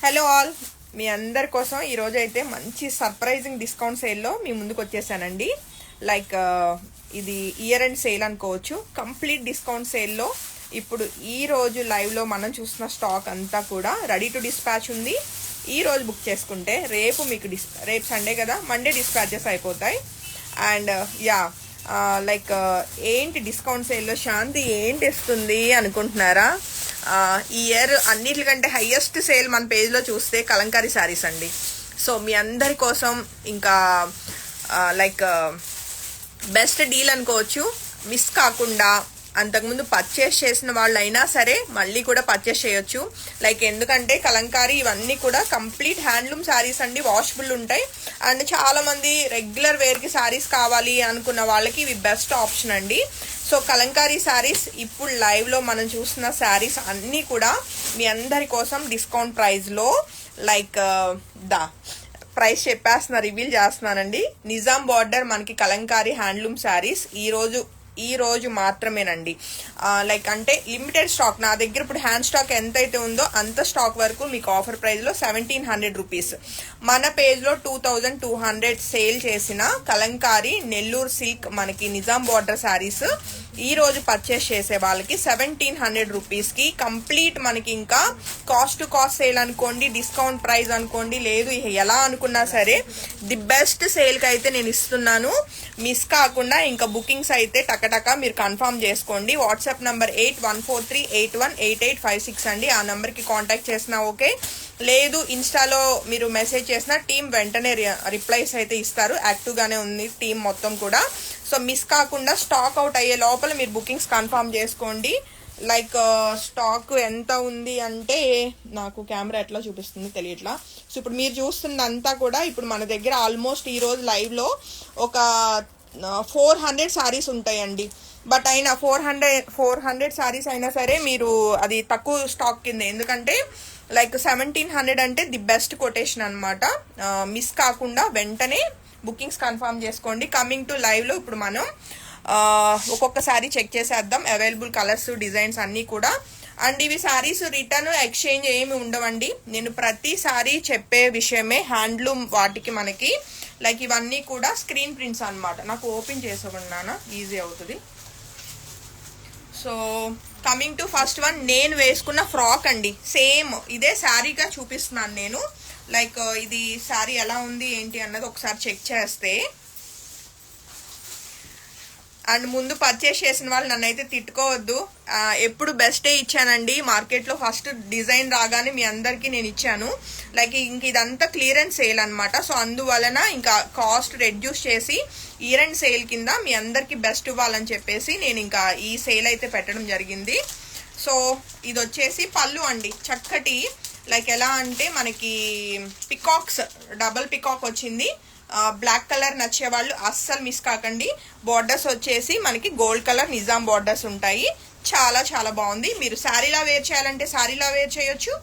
Hello all, మీ అందరి కోసం ఈరోజు అయితే మంచి సర్ప్రైజింగ్ డిస్కౌంట్ సేల్లో మీ ముందుకు వచ్చేసానండి. లైక్ ఇది ఇయర్ అండ్ సేల్ అనుకోవచ్చు. కంప్లీట్ డిస్కౌంట్ సేల్లో ఇప్పుడు ఈ రోజు లైవ్లో మనం చూస్తున్న స్టాక్ అంతా కూడా రెడీ టు డిస్పాచ్ ఉంది. ఈ రోజు బుక్ చేసుకుంటే రేపు మీకు రేపు సండే కదా, మండే డిస్పాచెస్ అయిపోతాయి. అండ్ లైక్ ఏంటి డిస్కౌంట్ సేల్లో శాంతి ఏంటి ఇస్తుంది అనుకుంటున్నారా? ఈ ఇయర్ అన్నిటికంటే హైయెస్ట్ సేల్ మన పేజ్లో చూస్తే కలంకారీ శారీస్ అండి. సో మీ అందరి కోసం ఇంకా లైక్ బెస్ట్ డీల్ అనుకోవచ్చు. మిస్ కాకుండా అంతకుముందు పర్చేస్ చేసిన వాళ్ళు అయినా సరే మళ్ళీ కూడా పర్చేస్ చేయొచ్చు. లైక్ ఎందుకంటే కలంకారీ ఇవన్నీ కూడా కంప్లీట్ హ్యాండ్లూమ్ శారీస్ అండి, వాషబుల్ ఉంటాయి. అండ్ చాలా మంది రెగ్యులర్ వేర్కి శారీస్ కావాలి అనుకున్న వాళ్ళకి ఇవి బెస్ట్ ఆప్షన్ అండి. సో కలంకారీ శారీస్ ఇప్పుడు లైవ్లో మనం చూస్తున్న శారీస్ అన్నీ కూడా మీ అందరి కోసం డిస్కౌంట్ ప్రైస్లో లైక్ ప్రైస్ చెప్పేస్తున్నా, రివీల్ చేస్తున్నానండి. నిజాం బార్డర్ మనకి కలంకారీ హ్యాండ్లూమ్ శారీస్ ఈ రోజు మాత్రమేనండి. లైక్ అంటే లిమిటెడ్ స్టాక్. నా దగ్గర ఇప్పుడు హ్యాండ్ స్టాక్ ఎంతైతే ఉందో అంత స్టాక్ వరకు మీకు ఆఫర్ ప్రైస్లో 1700 రూపీస్. మన పేజ్లో 2200 సేల్ చేసిన కలంకారీ నెల్లూరు సిల్క్ మనకి నిజాం బార్డర్ శారీస్ ఈ రోజు పర్చేస్ చేసే వాళ్ళకి 1700 రూపీస్కి కంప్లీట్ మనకి ఇంకా కాస్ట్ టు కాస్ట్ సేల్ అనుకోండి, డిస్కౌంట్ ప్రైస్ అనుకోండి, లేదు ఎలా అనుకున్నా సరే ది బెస్ట్ సేల్కి అయితే నేను ఇస్తున్నాను. మిస్ కాకుండా ఇంకా బుకింగ్స్ అయితే టకటక మీరు కన్ఫర్మ్ చేసుకోండి. వాట్సాప్ నంబర్ 8143818856 అండి. ఆ నెంబర్కి కాంటాక్ట్ చేసినా ఓకే, లేదు ఇన్స్టాలో మీరు మెసేజ్ చేసిన టీం వెంటనే రిప్లైస్ అయితే ఇస్తారు. యాక్టివ్గానే ఉంది టీం మొత్తం కూడా. సో మిస్ కాకుండా స్టాక్ అవుట్ అయ్యే లోపల మీరు బుకింగ్స్ కన్ఫర్మ్ చేసుకోండి. లైక్ స్టాక్ ఎంత ఉంది అంటే నాకు కెమెరా ఎట్లా చూపిస్తుంది తెలియట్లా. సో ఇప్పుడు మీరు చూస్తుందంతా కూడా ఇప్పుడు మన దగ్గర ఆల్మోస్ట్ ఈరోజు లైవ్లో ఒక 400 శారీస్ ఉంటాయండి. బట్ అయినా 400 శారీస్ అయినా సరే మీరు అది తక్కువ స్టాక్ కింద, ఎందుకంటే లైక్ 1700 అంటే ది బెస్ట్ కొటేషన్ అనమాట. మిస్ కాకుండా వెంటనే బుకింగ్స్ కన్ఫర్మ్ చేసుకోండి. కమింగ్ టు లైవ్లో ఇప్పుడు మనం ఒక్కొక్క శారీ చెక్ చేసేద్దాం, అవైలబుల్ కలర్స్ డిజైన్స్ అన్నీ కూడా. అండ్ ఇవి శారీస్ రిటర్న్ ఎక్స్చేంజ్ ఏమి ఉండవండి. నేను ప్రతిసారి చెప్పే విషయమే, హ్యాండ్లూమ్ వాటికి మనకి లైక్ ఇవన్నీ కూడా స్క్రీన్ ప్రింట్స్ అనమాట. నాకు ఓపెన్ చేసుకున్నానా ఈజీ అవుతుంది. So coming to first one, నేను వేసుకున్న ఫ్రాక్ అండి. సేమ్ ఇదే శారీగా చూపిస్తున్నాను నేను. లైక్ ఇది శారీ ఎలా ఉంది ఏంటి అన్నది ఒకసారి చెక్ చేస్తే, అండ్ ముందు పర్చేస్ చేసిన వాళ్ళు నన్ను అయితే తిట్టుకోవద్దు, ఎప్పుడు బెస్టే ఇచ్చానండి. మార్కెట్లో ఫస్ట్ డిజైన్ రాగానే మీ అందరికీ నేను ఇచ్చాను. లైక్ ఇంక ఇదంతా క్లియరెన్స్ సేల్ అనమాట. సో అందువలన ఇంకా కాస్ట్ రెడ్యూస్ చేసి ఇయర్ అండ్ సేల్ కింద మీ అందరికీ బెస్ట్ ఇవ్వాలని చెప్పేసి నేను ఇంకా ఈ సేల్ అయితే పెట్టడం జరిగింది. సో ఇది వచ్చేసి పళ్ళు అండి, చక్కటి లైక్ ఎలా అంటే మనకి పికాక్స్, డబల్ పికాక్ వచ్చింది. బ్లాక్ కలర్ నచ్చే వాళ్ళు అస్సలు మిస్ కాకండి. బార్డర్స్ వచ్చేసి మనకి గోల్డ్ కలర్ నిజాం బార్డర్స్ ఉంటాయి. చాలా చాలా బాగుంది. మీరు శారీలా వేర్ చేయాలంటే శారీలా వేర్ చేయొచ్చు,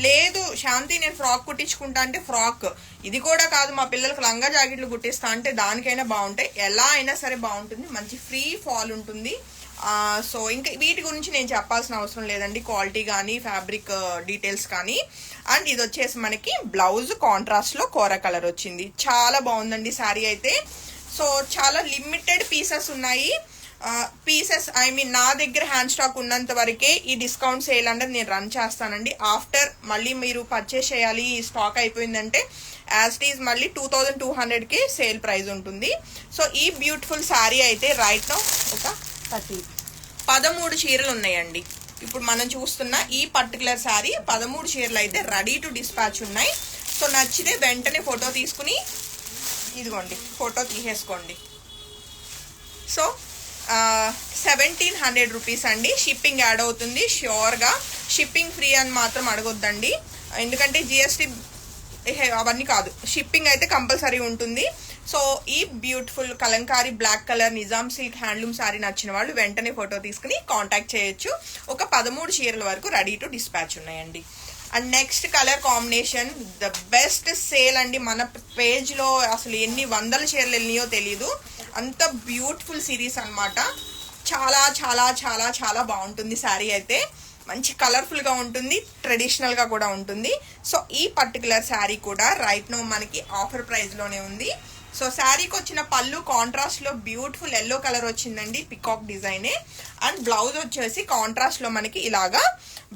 లేదు శాంతి నేను ఫ్రాక్ కుట్టించుకుంటా అంటే ఫ్రాక్, ఇది కూడా కాదు మా పిల్లలకు లంగా జాకెట్లు కుట్టిస్తా అంటే దానికైనా బాగుంటాయి. ఎలా అయినా సరే బాగుంటుంది, మంచి ఫ్రీ ఫాల్ ఉంటుంది. సో ఇంకా వీటి గురించి నేను చెప్పాల్సిన అవసరం లేదండి, క్వాలిటీ కానీ ఫ్యాబ్రిక్ డీటెయిల్స్ కానీ. అండ్ ఇది వచ్చేసి మనకి బ్లౌజ్ కాంట్రాస్ట్లో కోర కలర్ వచ్చింది. చాలా బాగుందండి శారీ అయితే. సో చాలా లిమిటెడ్ పీసెస్ ఉన్నాయి. పీసెస్ ఐ మీన్ నా దగ్గర హ్యాండ్ స్టాక్ ఉన్నంత వరకే ఈ డిస్కౌంట్ సేల్ అంటే నేను రన్ చేస్తానండి. ఆఫ్టర్ మళ్ళీ మీరు పర్చేస్ చేయాలి, స్టాక్ అయిపోయిందంటే యాజ్ ఇట్ ఈజ్ మళ్ళీ 2200కి సేల్ ప్రైస్ ఉంటుంది. సో ఈ బ్యూటిఫుల్ శారీ అయితే రైట్ నౌ ఒక 13 చీరలు ఉన్నాయండి. ఇప్పుడు మనం చూస్తున్న ఈ పర్టికులర్ శారీ 13 చీరలు అయితే రెడీ టు డిస్పాచ్ ఉన్నాయి. సో నచ్చితే వెంటనే ఫోటో తీసుకుని ఇదిగోండి ఫోటో తీసేసుకోండి. సో 1700 రూపీస్ అండి. షిప్పింగ్ యాడ్ అవుతుంది ష్యూర్గా. షిప్పింగ్ ఫ్రీ అని మాత్రం అడగొద్దండి, ఎందుకంటే జిఎస్టీ అవన్నీ కాదు, షిప్పింగ్ అయితే కంపల్సరీ ఉంటుంది. సో ఈ beautiful Kalamkari black colour Nizam silk handloom sari నచ్చిన వాళ్ళు వెంటనే ఫోటో తీసుకుని కాంటాక్ట్ చేయొచ్చు. ఒక 13 చీరల వరకు రెడీ టు డిస్పాచ్ ఉన్నాయండి. And next colour combination the best sale అండి. మన పేజ్లో అసలు ఎన్ని వందల చీరలు వెళ్ళినాయో తెలీదు, అంత బ్యూటిఫుల్ సిరీస్ అనమాట. చాలా చాలా చాలా చాలా బాగుంటుంది శారీ అయితే. మంచి కలర్ఫుల్గా ఉంటుంది, ట్రెడిషనల్గా కూడా ఉంటుంది. సో ఈ పర్టికులర్ శారీ కూడా రైట్ నో మనకి ఆఫర్ ప్రైస్లోనే ఉంది. సో శారీకి వచ్చిన పళ్ళు కాంట్రాస్ట్లో బ్యూటిఫుల్ ఎల్లో కలర్ వచ్చిందండి, పికాక్ డిజైనే. అండ్ బ్లౌజ్ వచ్చేసి కాంట్రాస్ట్లో మనకి ఇలాగా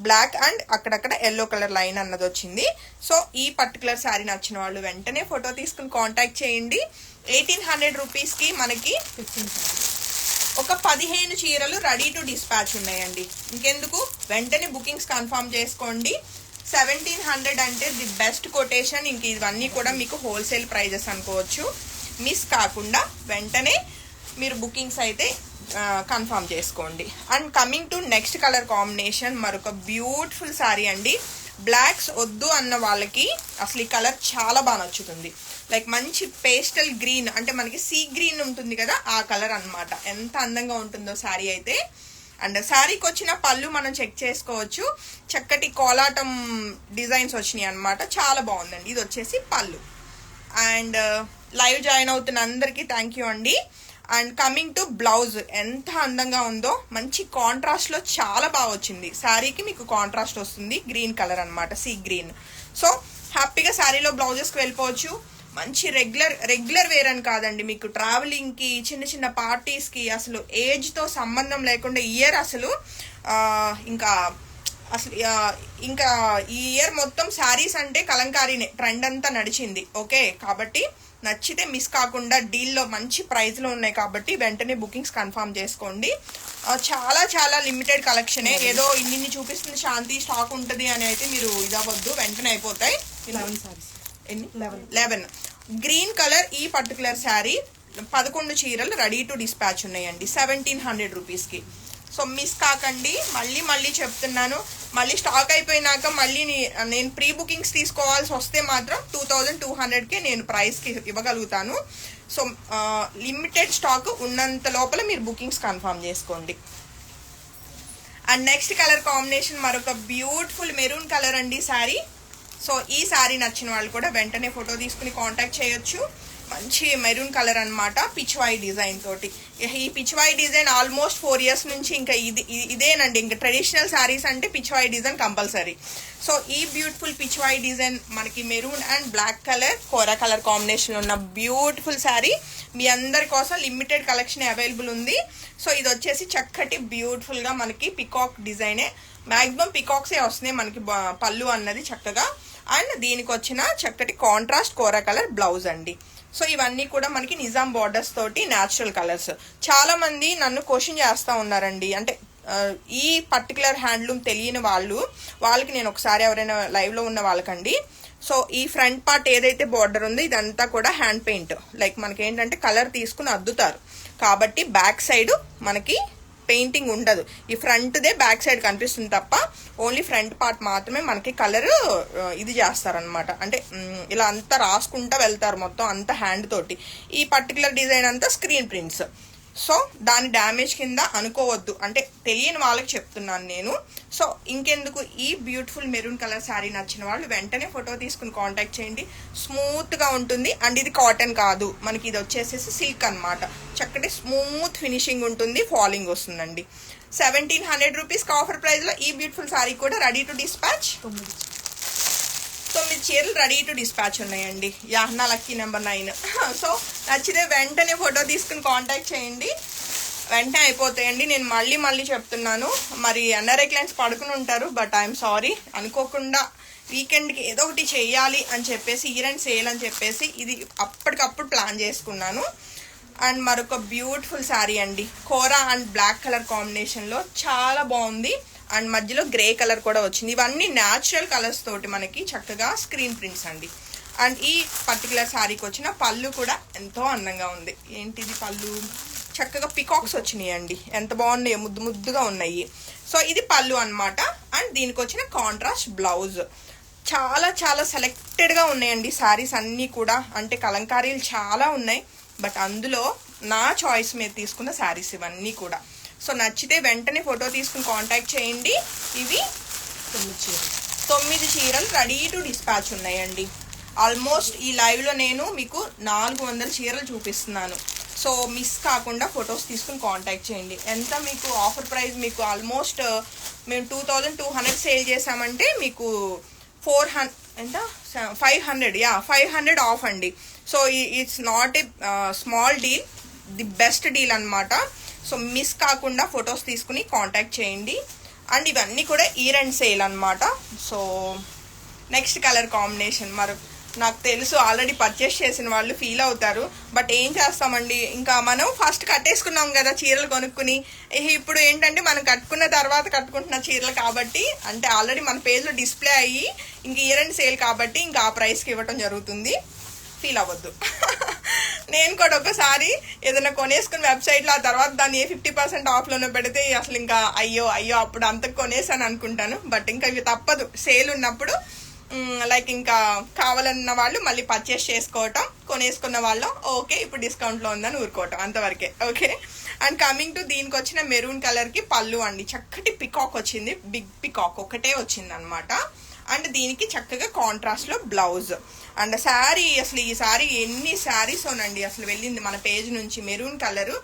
బ్లాక్ అండ్ అక్కడక్కడ ఎల్లో కలర్ లైన్ అన్నది వచ్చింది. సో ఈ పర్టికులర్ శారీ నచ్చిన వాళ్ళు వెంటనే ఫోటో తీసుకుని కాంటాక్ట్ చేయండి. 1800 రూపీస్కి మనకి ఒక 15 చీరలు రెడీ టు డిస్పాచ్ ఉన్నాయండి. ఇంకెందుకు, వెంటనే బుకింగ్స్ కన్ఫర్మ్ చేసుకోండి. 1700 అంటే ది బెస్ట్ కొటేషన్. ఇంక ఇవన్నీ కూడా మీకు హోల్సేల్ ప్రైజెస్ అనుకోవచ్చు. మిస్ కాకుండా వెంటనే మీరు బుకింగ్స్ అయితే కన్ఫర్మ్ చేసుకోండి. And coming to next colour combination, మరొక బ్యూటిఫుల్ శారీ అండి. బ్లాక్స్ వద్దు అన్న వాళ్ళకి అసలు ఈ కలర్ చాలా బాగా నచ్చుతుంది. లైక్ మంచి పేస్టల్ గ్రీన్, అంటే మనకి సీ గ్రీన్ ఉంటుంది కదా, ఆ కలర్ అన్నమాట. ఎంత అందంగా ఉంటుందో శారీ అయితే. అండ్ శారీకి వచ్చిన పళ్ళు మనం చెక్ చేసుకోవచ్చు, చక్కటి కోలాటం డిజైన్స్ వచ్చినాయి అనమాట, చాలా బాగుందండి. ఇది వచ్చేసి పళ్ళు. అండ్ లైవ్ జాయిన్ అవుతున్న అందరికీ థ్యాంక్ యూ అండి. అండ్ కమింగ్ టు బ్లౌజ్, ఎంత అందంగా ఉందో, మంచి కాంట్రాస్ట్లో చాలా బాగా వచ్చింది. శారీకి మీకు కాంట్రాస్ట్ వస్తుంది, గ్రీన్ కలర్ అనమాట, సీ గ్రీన్. సో హ్యాపీగా శారీలో బ్లౌజెస్కి వెళ్ళిపోవచ్చు. మంచి రెగ్యులర్ వేర్ అని కాదండి, మీకు ట్రావెలింగ్కి, చిన్న చిన్న పార్టీస్కి, అసలు ఏజ్తో సంబంధం లేకుండా ఇయర్ అసలు ఇంకా ఈ ఇయర్ మొత్తం శారీస్ అంటే కలంకారీనే ట్రెండ్ అంతా నడిచింది. ఓకే, కాబట్టి నచ్చితే మిస్ కాకుండా, డీల్లో మంచి ప్రైస్లో ఉన్నాయి కాబట్టి వెంటనే బుకింగ్స్ కన్ఫర్మ్ చేసుకోండి. చాలా చాలా లిమిటెడ్ కలెక్షనే, ఏదో ఇన్ని చూపిస్తుంది శాంతి స్టాక్ ఉంటుంది అని అయితే మీరు ఇదవద్దు, వెంటనే అయిపోతాయి. 11 గ్రీన్ కలర్ ఈ పర్టికులర్ శారీ 11 చీరలు రెడీ టు డిస్పాచ్ ఉన్నాయండి 1700 రూపీస్కి. సో మిస్ కాకండి, మళ్ళీ చెప్తున్నాను. మళ్ళీ స్టాక్ అయిపోయినాక మళ్ళీ నేను ప్రీ బుకింగ్స్ తీసుకోవాల్సి వస్తే మాత్రం 2200కే నేను ప్రైస్కి ఇవ్వగలుగుతాను. సో లిమిటెడ్ స్టాక్ ఉన్నంత లోపల మీరు బుకింగ్స్ కన్ఫర్మ్ చేసుకోండి. అండ్ నెక్స్ట్ కలర్ కాంబినేషన్ మరొక బ్యూటిఫుల్ మెరూన్ కలర్ అండి శారీ. సో ఈ శారీ నచ్చిన వాళ్ళు కూడా వెంటనే ఫోటో తీసుకుని కాంటాక్ట్ చేయొచ్చు. మంచి మెరూన్ కలర్ అనమాట, పిచ్వాయి డిజైన్ తోటి. ఈ పిచ్వాయి డిజైన్ ఆల్మోస్ట్ 4 years నుంచి ఇంకా ఇదేనండి. ఇంకా ట్రెడిషనల్ శారీస్ అంటే పిచ్వాయి డిజైన్ కంపల్సరీ. సో ఈ బ్యూటిఫుల్ పిచ్వాయి డిజైన్ మనకి maroon and black colour, kora colour combination ఉన్న బ్యూటిఫుల్ శారీ మీ అందరి కోసం లిమిటెడ్ కలెక్షన్ అవైలబుల్ ఉంది. సో ఇది వచ్చేసి చక్కటి బ్యూటిఫుల్గా మనకి పికాక్ డిజైనే, మ్యాక్సిమం పికాక్సే వస్తున్నాయి మనకి పళ్ళు అన్నది చక్కగా. అండ్ దీనికి వచ్చిన చక్కటి కాంట్రాస్ట్ కోరా కలర్ బ్లౌజ్ అండి. సో ఇవన్నీ కూడా మనకి నిజాం బార్డర్స్ తోటి న్యాచురల్ కలర్స్. చాలా మంది నన్ను క్వశ్చన్ చేస్తూ ఉన్నారండి, అంటే ఈ పర్టికులర్ హ్యాండ్లూమ్ తెలియని వాళ్ళకి నేను ఒకసారి ఎవరైనా లైవ్లో ఉన్న వాళ్ళకండి. సో ఈ ఫ్రంట్ పార్ట్ ఏదైతే బార్డర్ ఉందో ఇదంతా కూడా హ్యాండ్ పెయింట్, లైక్ మనకి ఏంటంటే కలర్ తీసుకుని అద్దుతారు కాబట్టి బ్యాక్ సైడ్ మనకి పెయింటింగ్ ఉండదు. ఈ ఫ్రంట్దే బ్యాక్ సైడ్ కనిపిస్తుంది తప్ప ఓన్లీ ఫ్రంట్ పార్ట్ మాత్రమే మనకి కలర్ ఇది చేస్తారనమాట. అంటే ఇలా అంతా రాసుకుంటా వెళ్తారు మొత్తం అంతా హ్యాండ్ తోటి. ఈ పర్టికులర్ డిజైన్ అంతా స్క్రీన్ ప్రింట్స్. సో దాని డ్యామేజ్ కింద అనుకోవద్దు, అంటే తెలియని వాళ్ళకి చెప్తున్నాను నేను. సో ఇంకెందుకు, ఈ బ్యూటిఫుల్ మెరూన్ కలర్ శారీ నచ్చిన వాళ్ళు వెంటనే ఫోటో తీసుకుని కాంటాక్ట్ చేయండి. స్మూత్గా ఉంటుంది. అండ్ ఇది కాటన్ కాదు మనకి, ఇది వచ్చేసేసి సిల్క్ అనమాట. చక్కటి స్మూత్ ఫినిషింగ్ ఉంటుంది, ఫాలింగ్ వస్తుందండి. 1700 రూపీస్కి ఆఫర్ ప్రైస్లో ఈ బ్యూటిఫుల్ శారీ కూడా రెడీ టు డిస్పాచ్. 9 చీరలు రెడీ టు డిస్పాచ్ ఉన్నాయండి. యా, నా లక్కీ నెంబర్ 9. సో నచ్చితే వెంటనే ఫోటో తీసుకుని కాంటాక్ట్ చేయండి, వెంటనే అయిపోతాయండి. నేను మళ్ళీ చెప్తున్నాను, మరి ఎన్ఆర్ఐ క్లయింట్స్ పడుకుని ఉంటారు, బట్ ఐఎమ్ సారీ, అనుకోకుండా వీకెండ్కి ఏదో ఒకటి చెయ్యాలి అని చెప్పేసి, ఇయర్ అండ్ సేల్ అని చెప్పేసి ఇది అప్పటికప్పుడు ప్లాన్ చేసుకున్నాను. అండ్ మరొక బ్యూటిఫుల్ శారీ అండి, కోరా అండ్ బ్లాక్ కలర్ కాంబినేషన్లో చాలా బాగుంది. అండ్ మధ్యలో గ్రే కలర్ కూడా వచ్చింది. ఇవన్నీ న్యాచురల్ కలర్స్ తోటి మనకి చక్కగా స్క్రీన్ ప్రింట్స్ అండి. అండ్ ఈ పర్టికులర్ శారీకి వచ్చిన పళ్ళు కూడా ఎంతో అందంగా ఉంది. ఏంటిది పళ్ళు, చక్కగా పికాక్స్ వచ్చినాయి అండి, ఎంత బాగున్నాయి, ముద్దుగా ఉన్నాయి. సో ఇది పళ్ళు అనమాట. అండ్ దీనికి వచ్చిన కాంట్రాస్ట్ బ్లౌజ్. చాలా చాలా సెలెక్టెడ్గా ఉన్నాయండి శారీస్ అన్నీ కూడా, అంటే కలంకారీలు చాలా ఉన్నాయి, బట్ అందులో నా చాయిస్ మీద తీసుకున్న శారీస్ ఇవన్నీ కూడా. సో నచ్చితే వెంటనే ఫోటో తీసుకుని కాంటాక్ట్ చేయండి. ఇవి 9 చీరలు రెడీ టు డిస్పాచ్ ఉన్నాయండి. ఆల్మోస్ట్ ఈ లైవ్లో నేను మీకు 400 చీరలు చూపిస్తున్నాను. సో మిస్ కాకుండా ఫొటోస్ తీసుకుని కాంటాక్ట్ చేయండి. ఎంత మీకు ఆఫర్ ప్రైస్ మీకు ఆల్మోస్ట్ మేము 2200 సేల్ చేసామంటే మీకు 400 ఎంత 500 ఆఫ్ అండి. So it's not a small deal, the best deal అనమాట. సో మిస్ కాకుండా ఫొటోస్ తీసుకుని కాంటాక్ట్ చేయండి. అండ్ ఇవన్నీ కూడా ఇయర్ అండ్ సేల్ అనమాట. సో నెక్స్ట్ కలర్ కాంబినేషన్ నాకు తెలుసు ఆల్రెడీ పర్చేస్ చేసిన వాళ్ళు ఫీల్ అవుతారు, బట్ ఏం చేస్తామండి, ఇంకా మనం ఫస్ట్ కట్టేసుకున్నాం కదా చీరలు కొనుక్కుని. ఇప్పుడు ఏంటంటే మనం కట్టుకున్న తర్వాత కట్టుకుంటున్న చీరలు కాబట్టి, అంటే ఆల్రెడీ మన పేజ్లో డిస్ప్లే అయ్యి ఇంక ఇయర్ అండ్ సేల్ కాబట్టి ఇంకా ఆ ప్రైస్కి ఇవ్వటం జరుగుతుంది. ఫీల్ అవ్వద్దు. నేను కూడా ఒకసారి ఏదైనా కొనేసుకుని వెబ్సైట్లో ఆ తర్వాత దాన్ని 50% ఆఫ్లోనే పెడితే అసలు ఇంకా అయ్యో అప్పుడు అంత కొనేసాను అనుకుంటాను. బట్ ఇంకా ఇవి తప్పదు, సేల్ ఉన్నప్పుడు లైక్ ఇంకా కావాలన్న వాళ్ళు మళ్ళీ పర్చేస్ చేసుకోవటం, కొనేసుకున్న వాళ్ళు ఓకే ఇప్పుడు డిస్కౌంట్లో ఉందని ఊరుకోవటం, అంతవరకే. ఓకే. అండ్ కమింగ్ టు దీనికి వచ్చిన మెరూన్ కలర్కి పళ్ళు అండి, చక్కటి పికాక్ వచ్చింది, బిగ్ పికాక్ ఒకటే వచ్చింది అనమాట. అండ్ దీనికి చక్కగా కాంట్రాస్ట్లో బ్లౌజ్. అండ్ శారీ, అసలు ఈ శారీ ఎన్ని శారీస్ ఓనండి అసలు వెళ్ళింది మన పేజ్ నుంచి. మెరూన్ కలరు,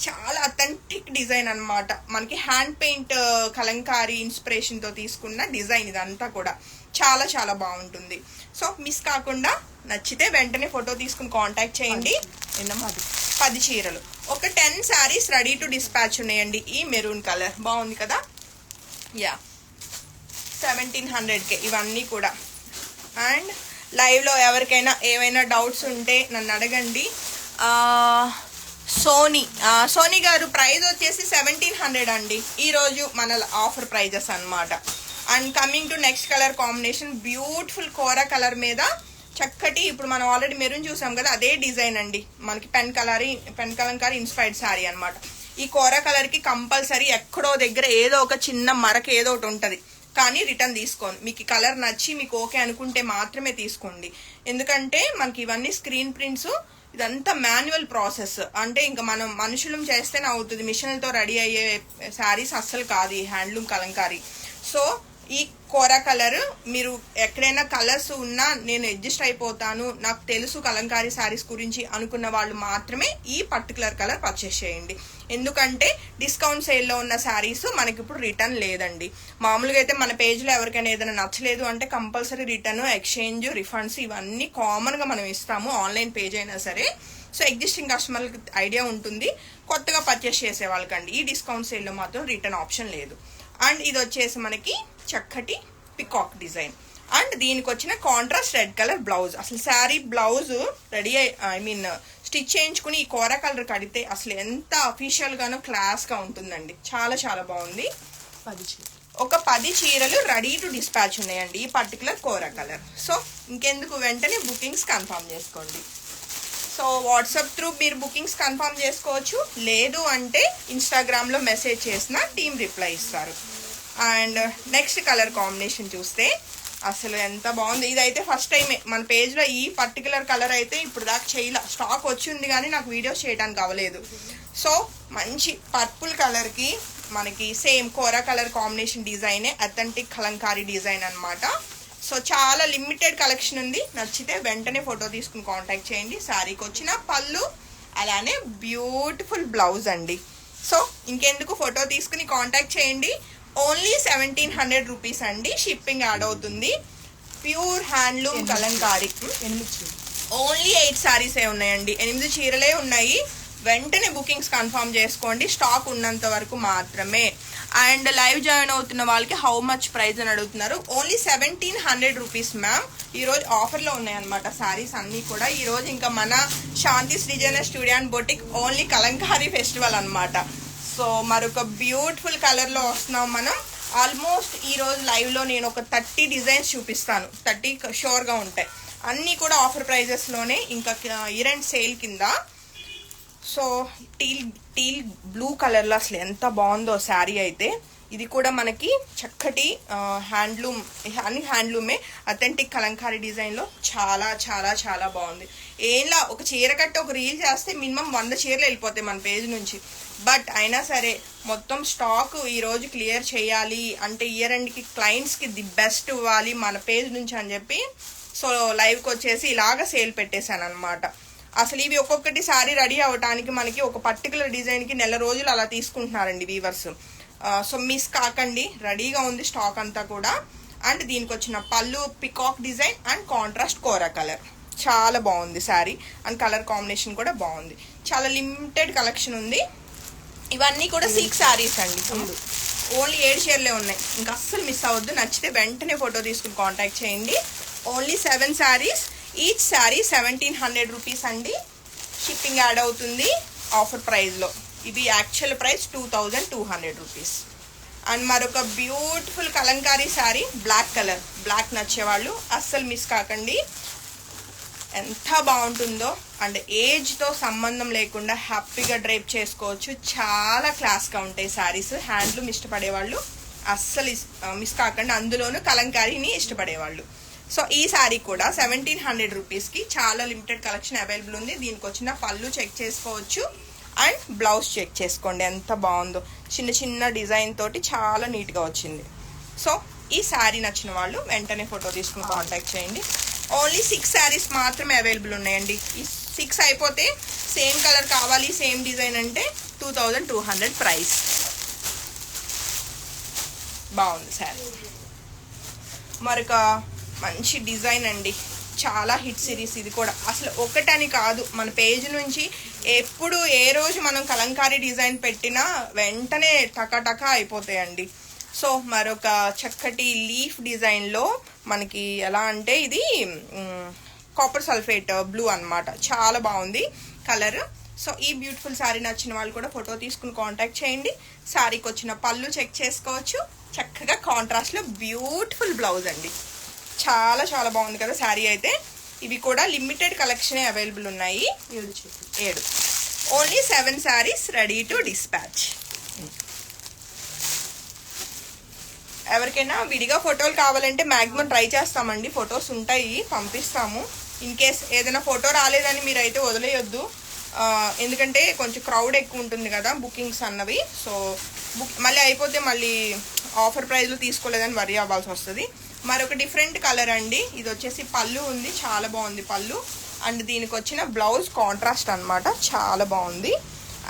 చాలా అథెంటిక్ డిజైన్ అనమాట. మనకి హ్యాండ్ పెయింట్ కలంకారీ ఇన్స్పిరేషన్తో తీసుకున్న డిజైన్ ఇదంతా కూడా చాలా చాలా బాగుంటుంది. సో మిస్ కాకుండా నచ్చితే వెంటనే ఫోటో తీసుకుని కాంటాక్ట్ చేయండి. 10 చీరలు, ఒక 10 శారీస్ రెడీ టు డిస్పాచ్ ఉన్నాయండి. ఈ మెరూన్ కలర్ బాగుంది కదా, యా 1700కే ఇవన్నీ కూడా. అండ్ లైవ్లో ఎవరికైనా ఏమైనా డౌట్స్ ఉంటే నన్ను అడగండి. సోనీ గారు ప్రైస్ వచ్చేసి 1700 అండి ఈరోజు మన ఆఫర్ ప్రైజెస్ అనమాట. And coming to next colour combination, beautiful kora colour మీద చక్కటి, ఇప్పుడు మనం ఆల్రెడీ మెరూన్ చూసాం కదా అదే డిజైన్ అండి, మనకి పెన్ కలంకారీ ఇన్స్పైర్డ్ శారీ అనమాట. ఈ కోరా కలర్కి కంపల్సరీ ఎక్కడో దగ్గర ఏదో ఒక చిన్న మరక ఏదో ఒకటి ఉంటుంది, కానీ రిటర్న్ తీసుకోండి. మీకు కలర్ నచ్చి మీకు ఓకే అనుకుంటే మాత్రమే తీసుకోండి. ఎందుకంటే మనకి ఇవన్నీ స్క్రీన్ ప్రింట్స్, ఇదంతా మాన్యువల్ ప్రాసెస్. అంటే ఇంకా మనం మనుషులం చేస్తేనే అవుతుంది, మిషన్లతో రెడీ అయ్యే శారీస్ అస్సలు కాదు ఈ హ్యాండ్లూమ్ కలంకారీ. సో ఈ కోరా కలర్, మీరు ఎక్కడైనా కలర్స్ ఉన్నా నేను అడ్జస్ట్ అయిపోతాను, నాకు తెలుసు కలంకారీ శారీస్ గురించి అనుకున్న వాళ్ళు మాత్రమే ఈ పర్టికులర్ కలర్ పర్చేస్ చేయండి. ఎందుకంటే డిస్కౌంట్ సేల్లో ఉన్న శారీస్ మనకి ఇప్పుడు రిటర్న్ లేదండి. మామూలుగా అయితే మన పేజ్లో ఎవరికైనా ఏదైనా నచ్చలేదు అంటే కంపల్సరీ రిటర్న్, ఎక్స్చేంజ్, రిఫండ్స్ ఇవన్నీ కామన్గా మనం ఇస్తాము, ఆన్లైన్ పేజ్ అయినా సరే. సో ఎగ్జిస్టింగ్ కస్టమర్కి ఐడియా ఉంటుంది, కొత్తగా పర్చేస్ చేసే వాళ్ళకండి ఈ డిస్కౌంట్ సేల్లో మాత్రం రిటర్న్ ఆప్షన్ లేదు. అండ్ ఇది వచ్చేసి మనకి చక్కటి పికాక్ డిజైన్. అండ్ దీనికి వచ్చిన కాంట్రాస్ట్ రెడ్ కలర్ బ్లౌజ్. అసలు శారీ బ్లౌజ్ రెడీ స్టిచ్ చేయించుకుని ఈ కోరా కలర్ కడితే అసలు ఎంత అఫీషియల్ గానో క్లాస్ గా ఉంటుందండి, చాలా చాలా బాగుంది. ఒక 10 చీరలు రెడీ టు డిస్పాచ్ ఉన్నాయండి ఈ పర్టికులర్ కోరా కలర్. సో ఇంకెందుకు, వెంటనే బుకింగ్స్ కన్ఫర్మ్ చేసుకోండి. సో వాట్సాప్ త్రూ మీరు బుకింగ్స్ కన్ఫర్మ్ చేసుకోవచ్చు, లేదు అంటే ఇన్స్టాగ్రామ్లో మెసేజ్ చేసిన టీం రిప్లై ఇస్తారు. అండ్ నెక్స్ట్ కలర్ కాంబినేషన్ చూస్తే అసలు ఎంత బాగుంది. ఇదైతే ఫస్ట్ టైమే మన పేజ్లో ఈ పర్టికులర్ కలర్ అయితే ఇప్పుడు దాకా చేయలే, స్టాక్ వచ్చింది కానీ నాకు వీడియోస్ చేయడానికి అవ్వలేదు. సో మంచి పర్పుల్ కలర్కి మనకి సేమ్ కోరా కలర్ కాంబినేషన్ డిజైనే, అథెంటిక్ కలంకారీ డిజైన్ అనమాట. సో చాలా లిమిటెడ్ కలెక్షన్ ఉంది, నచ్చితే వెంటనే ఫోటో తీసుకుని కాంటాక్ట్ చేయండి. శారీకి వచ్చిన పళ్ళు, అలానే బ్యూటిఫుల్ బ్లౌజ్ అండి. సో ఇంకెందుకు, ఫోటో తీసుకుని కాంటాక్ట్ చేయండి. ఓన్లీ 1700 రూపీస్ అండి, షిప్పింగ్ యాడ్ అవుతుంది. Pure handloom Kalamkari. ఓన్లీ 8 శారీసే ఉన్నాయండి, 8 చీరలే ఉన్నాయి. వెంటనే బుకింగ్స్ కన్ఫర్మ్ చేసుకోండి, స్టాక్ ఉన్నంత వరకు మాత్రమే. అండ్ లైవ్ జాయిన్ అవుతున్న వాళ్ళకి హౌ మచ్ ప్రైస్ అని అడుగుతున్నారు. Only 1700 rupees ma'am. ఈరోజు ఆఫర్లో ఉన్నాయన్నమాట శారీస్ అన్నీ కూడా. ఈరోజు ఇంకా మన Shanti Srijana studio and boutique only Kalamkari festival అనమాట. సో మరొక బ్యూటిఫుల్ కలర్లో వస్తున్నాం మనం. ఆల్మోస్ట్ ఈరోజు లైవ్లో నేను ఒక 30 డిజైన్స్ చూపిస్తాను, 30 షూర్గా ఉంటాయి. అన్నీ కూడా ఆఫర్ ప్రైజెస్లోనే, ఇంకా ఇయర్ అండ్ సేల్ కింద. సో టీల్ బ్లూ కలర్లో అసలు ఎంత బాగుందో శారీ అయితే. ఇది కూడా మనకి చక్కటి అన్ని హ్యాండ్లూమే, అథెంటిక్ కలంకారీ డిజైన్లో చాలా చాలా చాలా బాగుంది. ఏంలా ఒక చీర కట్టి ఒక రీల్ చేస్తే మినిమం 100 చీరలు వెళ్ళిపోతాయి మన పేజ్ నుంచి. బట్ అయినా సరే మొత్తం స్టాక్ ఈరోజు క్లియర్ చేయాలి అంటే ఇయర్ ఎండ్కి క్లయింట్స్కి ది బెస్ట్ ఇవ్వాలి మన పేజ్ నుంచి అని చెప్పి సో లైవ్కి వచ్చేసి ఇలాగ సేల్ పెట్టేశాను అనమాట. అసలు ఇవి ఒక్కొక్కటి శారీ రెడీ అవ్వడానికి మనకి ఒక పర్టికులర్ డిజైన్కి నెల రోజులు అలా తీసుకుంటున్నారండి వీవర్స్. సో మిస్ కాకండి, రెడీగా ఉంది స్టాక్ అంతా కూడా. అండ్ దీనికి వచ్చిన పళ్ళు peacock design and contrast kora colour, చాలా బాగుంది శారీ. అండ్ కలర్ కాంబినేషన్ కూడా బాగుంది, చాలా లిమిటెడ్ కలెక్షన్ ఉంది. ఇవన్నీ కూడా సిల్క్ శారీస్ అండి, ఓన్లీ 7 చీరలే ఉన్నాయి, ఇంకా అస్సలు మిస్ అవ్వద్దు. నచ్చితే వెంటనే ఫోటో తీసుకుని కాంటాక్ట్ చేయండి. Only 7 saris, each sari 1700 rupees అండి. షిప్పింగ్ యాడ్ అవుతుంది ఆఫర్ ప్రైస్లో. ఇవి యాక్చువల్ ప్రైస్ 2200 రూపీస్. అండ్ మరొక beautiful Kalamkari sari, black colour. Black నచ్చేవాళ్ళు అస్సలు మిస్ కాకండి, ఎంత బాగుంటుందో. అండ్ ఏజ్తో సంబంధం లేకుండా హ్యాపీగా డ్రైప్ చేసుకోవచ్చు, చాలా క్లాస్గా ఉంటాయి శారీస్. హ్యాండ్లూమ్ ఇష్టపడేవాళ్ళు అస్సలు మిస్ కాకండి, అందులోనూ కలంకారీని ఇష్టపడేవాళ్ళు. సో ఈ శారీ కూడా 1700 రూపీస్కి చాలా లిమిటెడ్ కలెక్షన్ అవైలబుల్ ఉంది. దీనికి వచ్చిన పళ్ళు చెక్ చేసుకోవచ్చు అండ్ బ్లౌజ్ చెక్ చేసుకోండి, ఎంత బాగుందో. చిన్న చిన్న డిజైన్ తోటి చాలా నీట్గా వచ్చింది. సో ఈ శారీ నచ్చిన వాళ్ళు వెంటనే ఫోటో తీసుకుని కాంటాక్ట్ చేయండి. ఓన్లీ 6 శారీస్ మాత్రమే అవైలబుల్ ఉన్నాయండి. ఈ 6 అయిపోతే సేమ్ కలర్ కావాలి, సేమ్ డిజైన్ అంటే 2200 ప్రైస్. బాగుంది శారీ. మరొక మంచి డిజైన్ అండి, చాలా హిట్ సిరీస్ ఇది కూడా. అసలు ఒకటని కాదు, మన పేజ్ నుంచి ఎప్పుడు ఏ రోజు మనం కలంకారీ డిజైన్ పెట్టినా వెంటనే టకా అయిపోతాయండి. సో మరొక చక్కటి లీఫ్ డిజైన్లో మనకి ఎలా అంటే ఇది కాపర్ సల్ఫేట్ బ్లూ అన్నమాట, చాలా బాగుంది కలర్. సో ఈ బ్యూటిఫుల్ శారీ నచ్చిన వాళ్ళు కూడా ఫోటో తీసుకుని కాంటాక్ట్ చేయండి. శారీకి వచ్చిన పళ్ళు చెక్ చేసుకోవచ్చు, చక్కగా కాంట్రాస్ట్లో బ్యూటిఫుల్ బ్లౌజ్ అండి, చాలా చాలా బాగుంది కదా శారీ అయితే. ఇవి కూడా లిమిటెడ్ కలెక్షనే అవైలబుల్ ఉన్నాయి, 7. Only 7 saris ready to dispatch. ఎవరికైనా విడిగా ఫోటోలు కావాలంటే మ్యాక్సిమం ట్రై చేస్తామండి, ఫొటోస్ ఉంటాయి పంపిస్తాము. ఇన్ కేస్ ఏదైనా ఫోటో రాలేదని మీరైతే వదిలేయొద్దు, ఎందుకంటే కొంచెం క్రౌడ్ ఎక్కువ ఉంటుంది కదా బుకింగ్స్ అన్నవి. సో మళ్ళీ అయిపోతే మళ్ళీ ఆఫర్ ప్రైస్లో తీసుకోలేదని వరి అవ్వాల్సి వస్తుంది. మరొక డిఫరెంట్ కలర్ అండి, ఇది వచ్చేసి పళ్ళు ఉంది, చాలా బాగుంది పళ్ళు. అండ్ దీనికి వచ్చిన బ్లౌజ్ కాంట్రాస్ట్ అన్నమాట, చాలా బాగుంది.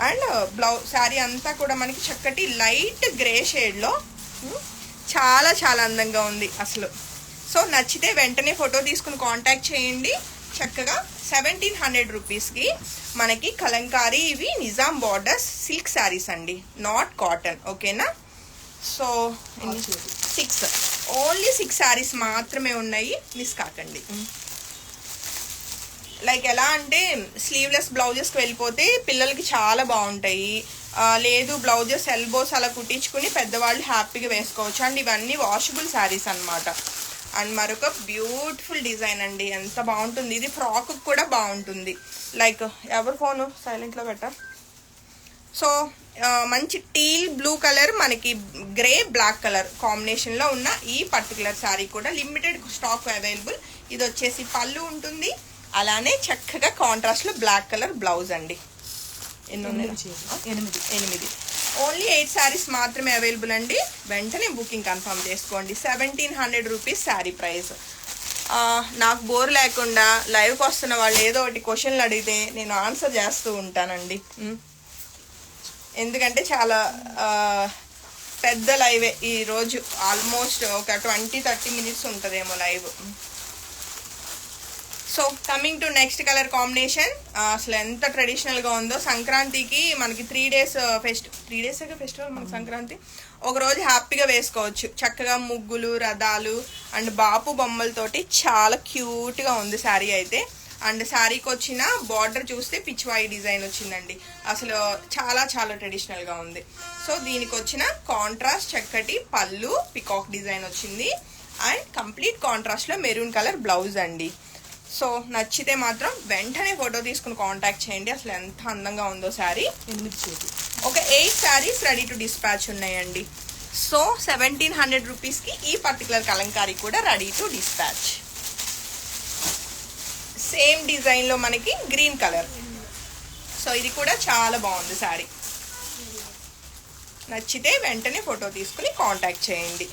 అండ్ బ్లౌజ్ శారీ అంతా కూడా మనకి చక్కటి లైట్ గ్రే షేడ్లో చాలా చాలా అందంగా ఉంది అసలు. సో నచ్చితే వెంటనే ఫోటో తీసుకుని కాంటాక్ట్ చేయండి. చక్కగా 1700 రూపీస్కి మనకి కలంకారీ, ఇవి నిజాం బార్డర్స్ సిల్క్ శారీస్ అండి, నాట్ కాటన్, ఓకేనా. సో 6, ఓన్లీ 6 శారీస్ మాత్రమే ఉన్నాయి, మిస్ కాకండి. లైక్ ఎలా అంటే స్లీవ్లెస్ బ్లౌజెస్కి వెళ్ళిపోతే పిల్లలకి చాలా బాగుంటాయి, లేదు బ్లౌజెస్ ఎల్బోస్ అలా కుట్టించుకుని పెద్దవాళ్ళు హ్యాపీగా వేసుకోవచ్చు. అండ్ ఇవన్నీ వాషబుల్ శారీస్ అన్నమాట. అండ్ మరొక బ్యూటిఫుల్ డిజైన్ అండి, ఎంత బాగుంటుంది ఇది, ఫ్రాక్ కూడా బాగుంటుంది. లైక్ ఎవరి ఫోను సైలెంట్లో పెట్టారు. సో మంచి టీల్ బ్లూ కలర్, మనకి గ్రే బ్లాక్ కలర్ కాంబినేషన్లో ఉన్న ఈ పర్టికులర్ శారీ కూడా లిమిటెడ్ స్టాక్ అవైలబుల్. ఇది వచ్చేసి పళ్ళు ఉంటుంది, అలానే చక్కగా కాంట్రాస్ట్లో బ్లాక్ కలర్ బ్లౌజ్ అండి. 8. ఓన్లీ 8 శారీస్ మాత్రమే అవైలబుల్ అండి, వెంటనే బుకింగ్ కన్ఫర్మ్ చేసుకోండి. 1700 రూపీస్ శారీ ప్రైస్. నాకు బోర్ లేకుండా లైవ్కి వస్తున్న వాళ్ళు ఏదో ఒకటి క్వశ్చన్లు అడిగితే నేను ఆన్సర్ చేస్తూ ఉంటానండి, ఎందుకంటే చాలా పెద్ద లైవే ఈరోజు, ఆల్మోస్ట్ ఒక 20-30 మినిట్స్ ఉంటుందేమో live. So coming to next colour combination, అసలు ఎంత ట్రెడిషనల్గా ఉందో. సంక్రాంతికి మనకి 3 డేస్ 3 డేస్ ఫెస్టివల్ మనకి సంక్రాంతి. ఒకరోజు హ్యాపీగా వేసుకోవచ్చు, చక్కగా ముగ్గులు, రథాలు అండ్ బాపు బొమ్మలతోటి చాలా క్యూట్గా ఉంది శారీ అయితే. అండ్ శారీకి వచ్చిన బార్డర్ చూస్తే పిచ్వాయి డిజైన్ వచ్చిందండి, అసలు చాలా చాలా ట్రెడిషనల్గా ఉంది. సో దీనికి వచ్చిన కాంట్రాస్ట్ చక్కటి పళ్ళు పికాక్ డిజైన్ వచ్చింది అండ్ కంప్లీట్ కాంట్రాస్ట్లో మెరూన్ కలర్ బ్లౌజ్ అండి. సో నచ్చితే మాత్రం వెంటనే ఫోటో తీసుకుని కాంటాక్ట్ చేయండి, అసలు ఎంత అందంగా ఉందో శారీ. ఒక 8 శారీస్ రెడీ టు డిస్పాచ్ ఉన్నాయండి. సో 1700 రూపీస్కి ఈ పర్టికులర్ కలంకారీ కూడా రెడీ టు డిస్పాచ్. సేమ్ డిజైన్లో మనకి గ్రీన్ కలర్. సో ఇది కూడా చాలా బాగుంది శారీ, నచ్చితే వెంటనే ఫోటో తీసుకుని కాంటాక్ట్ చేయండి.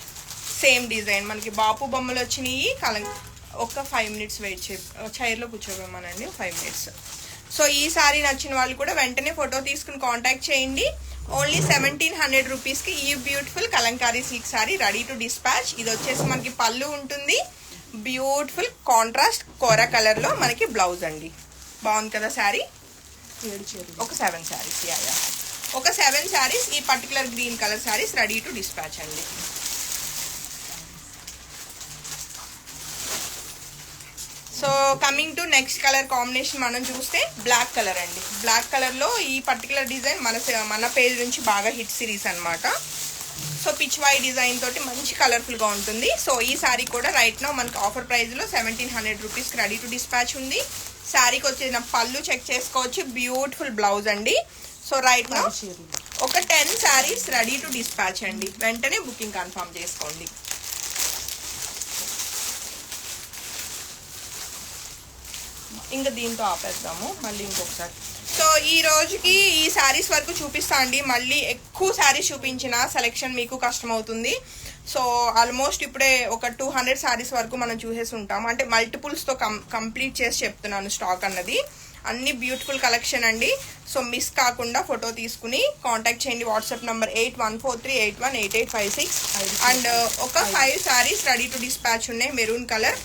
సేమ్ డిజైన్ మనకి బాపు బొమ్మలు వచ్చినాయి. ఒక 5 మినిట్స్ వెయిట్ చైర్లో కూర్చోబోమనండి, 5 మినిట్స్. సో ఈ సారీ నచ్చిన వాళ్ళు కూడా వెంటనే ఫోటో తీసుకుని కాంటాక్ట్ చేయండి. ఓన్లీ 1700 రూపీస్కి ఈ beautiful Kalamkari silk sorry ready to dispatch. ఇది వచ్చేసి మనకి పళ్ళు ఉంటుంది, బ్యూటిఫుల్ కాంట్రాస్ట్ కోరా కలర్లో మనకి బ్లౌజ్ అండి. బాగుంది కదా శారీ. ఒక 7 శారీస్, ఒక 7 శారీస్ ఈ particular green colour saris ready to dispatch అండి. So coming to next colour combination మనం చూస్తే బ్లాక్ కలర్ అండి. బ్లాక్ కలర్లో ఈ పర్టికులర్ డిజైన్ మన పేజ్ నుంచి బాగా హిట్ సిరీస్ అనమాట. సో పిచ్ వై డిజైన్ తోటి మంచి కలర్ఫుల్గా ఉంటుంది. సో ఈ శారీ కూడా రైట్ నౌ మనకి ఆఫర్ ప్రైస్లో 1700 రూపీస్కి రెడీ టు డిస్పాచ్ ఉంది. శారీకి వచ్చేసిన పళ్ళు చెక్ చేసుకోవచ్చు, బ్యూటిఫుల్ బ్లౌజ్ అండి. సో రైట్ నౌ ఒక 10 శారీస్ రెడీ టు డిస్పాచ్ అండి. వెంటనే బుకింగ్ కన్ఫర్మ్ చేసుకోండి. ఇంకా దీంతో ఆపేద్దాము మళ్ళీ ఇంకొకసారి. సో ఈ రోజుకి ఈ శారీస్ వరకు చూపిస్తా అండి. మళ్ళీ ఎక్కువ శారీస్ చూపించిన సెలెక్షన్ మీకు కష్టమవుతుంది. సో ఆల్మోస్ట్ ఇప్పుడే ఒక 200 శారీస్ వరకు మనం చూసేసి ఉంటాము. అంటే మల్టిపుల్స్తో కంప్లీట్ చేసి చెప్తున్నాను స్టాక్ అన్నది. అన్ని బ్యూటిఫుల్ కలెక్షన్ అండి. సో మిస్ కాకుండా ఫోటో తీసుకుని కాంటాక్ట్ చేయండి. WhatsApp number 8143818856. అండ్ ఒక 5 శారీస్ రెడీ టు డిస్పాచ్ ఉన్నాయి. మెరూన్ కలర్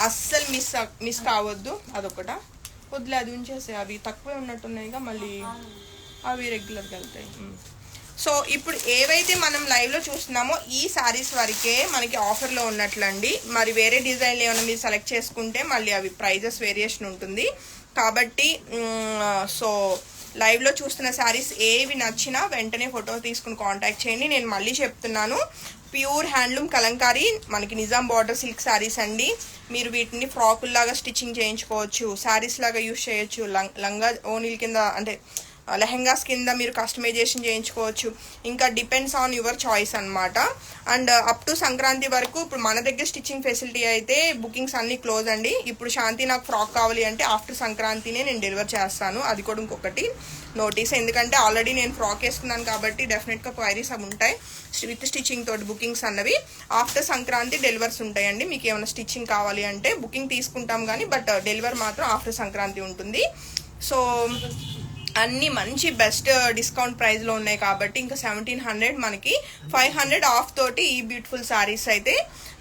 అస్సలు మిస్ కావద్దు. అదొకట వద్దులే, అది ఉంచేసే, అవి తక్కువే ఉన్నట్టున్నాయిగా, మళ్ళీ అవి రెగ్యులర్గా వెళ్తాయి. సో ఇప్పుడు ఏవైతే మనం లైవ్లో చూస్తున్నామో ఈ శారీస్ వరకే మనకి ఆఫర్లో ఉన్నట్లండి. మరి వేరే డిజైన్లు ఏమైనా మీరు సెలెక్ట్ చేసుకుంటే మళ్ళీ అవి ప్రైజెస్ వేరియేషన్ ఉంటుంది కాబట్టి సో లైవ్లో చూస్తున్న శారీస్ ఏవి నచ్చినా వెంటనే ఫోటో తీసుకుని కాంటాక్ట్ చేయండి. నేను మళ్ళీ చెప్తున్నాను, ప్యూర్ హ్యాండ్లూమ్ కలంకారీ మనకి నిజాం బార్డర్ సిల్క్ శారీస్ అండి. మీరు వీటిని ఫ్రాకుల్లాగా స్టిచ్చింగ్ చేయించుకోవచ్చు, శారీస్ లాగా యూజ్ చేయొచ్చు, లంగా ఓనీల కింద అంటే లెహెంగాస్ కింద మీరు కస్టమైజేషన్ చేయించుకోవచ్చు. ఇంకా డిపెండ్స్ ఆన్ యువర్ చాయిస్ అనమాట. అండ్ అప్ టు సంక్రాంతి వరకు ఇప్పుడు మన దగ్గర స్టిచ్చింగ్ ఫెసిలిటీ అయితే బుకింగ్స్ అన్ని క్లోజ్ అండి. ఇప్పుడు శాంతి నాకు ఫ్రాక్ కావాలి అంటే ఆఫ్టర్ సంక్రాంతినే నేను డెలివర్ చేస్తాను. అది కూడా ఇంకొకటి నోటీస్, ఎందుకంటే ఆల్రెడీ నేను ఫ్రాక్ వేసుకున్నాను కాబట్టి డెఫినెట్గా క్వైరీస్ అవి ఉంటాయి. విత్ స్టిచ్చింగ్ తోటి బుకింగ్స్ అన్నవి ఆఫ్టర్ సంక్రాంతి డెలివర్స్ ఉంటాయండి. మీకు ఏమైనా స్టిచ్చింగ్ కావాలి అంటే బుకింగ్ తీసుకుంటాం కానీ బట్ డెలివర్ మాత్రం ఆఫ్టర్ సంక్రాంతి ఉంటుంది. సో అన్ని మంచి బెస్ట్ డిస్కౌంట్ ప్రైస్లో ఉన్నాయి కాబట్టి ఇంకా 1700 మనకి 500 ఆఫ్ తోటి ఈ బ్యూటిఫుల్ శారీస్ అయితే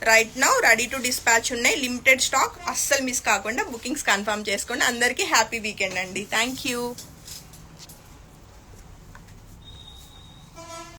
right now ready to dispatch ఉన్నాయి. లిమిటెడ్ స్టాక్, అస్సలు మిస్ కాకుండా బుకింగ్స్ కన్ఫర్మ్ చేసుకోండి. అందరికీ హ్యాపీ వీకెండ్ అండి. Thank you.